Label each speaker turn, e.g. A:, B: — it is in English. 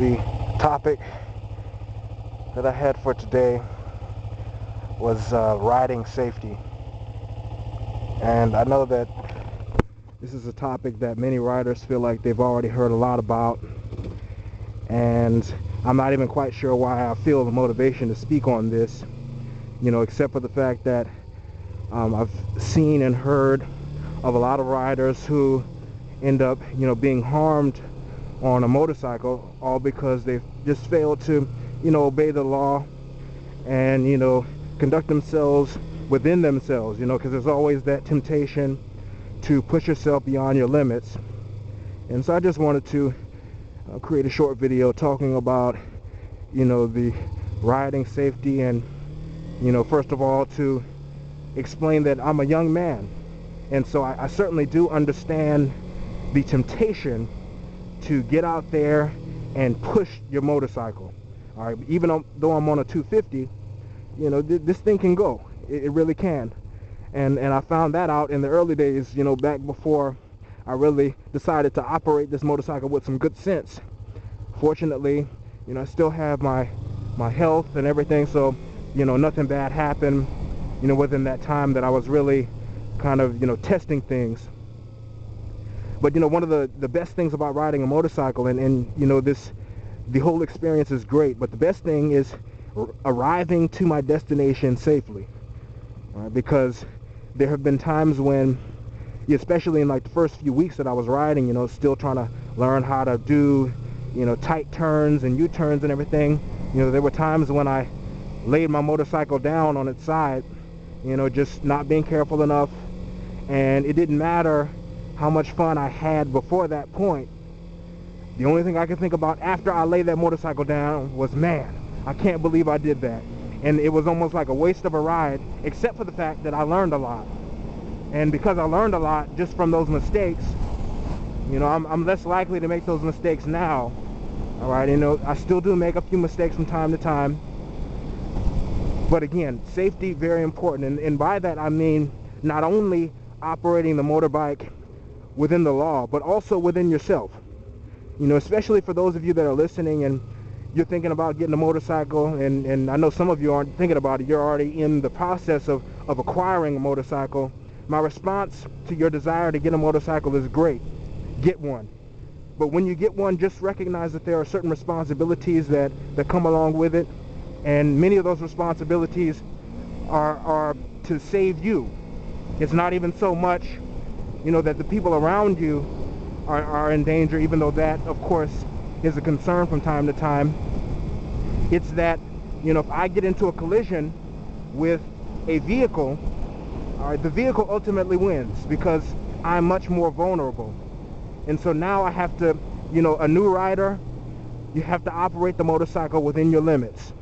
A: The topic that I had for today was riding safety. And I know that this is a topic that many riders feel like they've already heard a lot about. And I'm not even quite sure why I feel the motivation to speak on this, except for the fact that I've seen and heard of a lot of riders who end up, being harmed on a motorcycle, all because they've just failed to, obey the law and, conduct themselves within themselves, because there's always that temptation to push yourself beyond your limits. And so I just wanted to create a short video talking about, the riding safety, and, first of all, to explain that I'm a young man. And so I certainly do understand the temptation to get out there and push your motorcycle. All right, even though I'm on a 250, this thing can go. It really can. And I found that out in the early days, back before I really decided to operate this motorcycle with some good sense. Fortunately, I still have my health and everything, so, nothing bad happened, within that time that I was really kind of, testing things. But, one of the best things about riding a motorcycle, and the whole experience is great, but the best thing is arriving to my destination safely. Because there have been times when, especially in like the first few weeks that I was riding, still trying to learn how to do, tight turns and U-turns and everything, there were times when I laid my motorcycle down on its side, just not being careful enough, and it didn't matter how much fun I had before that point. The only thing I could think about after I laid that motorcycle down was, man, I can't believe I did that. And it was almost like a waste of a ride, except for the fact that I learned a lot. And because I learned a lot just from those mistakes, I'm less likely to make those mistakes now. All right, I still do make a few mistakes from time to time. But again, safety, very important. And by that I mean not only operating the motorbike within the law, but also within yourself. Especially for those of you that are listening and you're thinking about getting a motorcycle, and I know some of you aren't thinking about it, you're already in the process of acquiring a motorcycle. My response to your desire to get a motorcycle is great. Get one. But when you get one, just recognize that there are certain responsibilities that come along with it, and many of those responsibilities are to save you. It's not even so much, that the people around you are in danger, even though that, of course, is a concern from time to time. It's that, if I get into a collision with a vehicle, the vehicle ultimately wins because I'm much more vulnerable. And so now I have to, a new rider, you have to operate the motorcycle within your limits.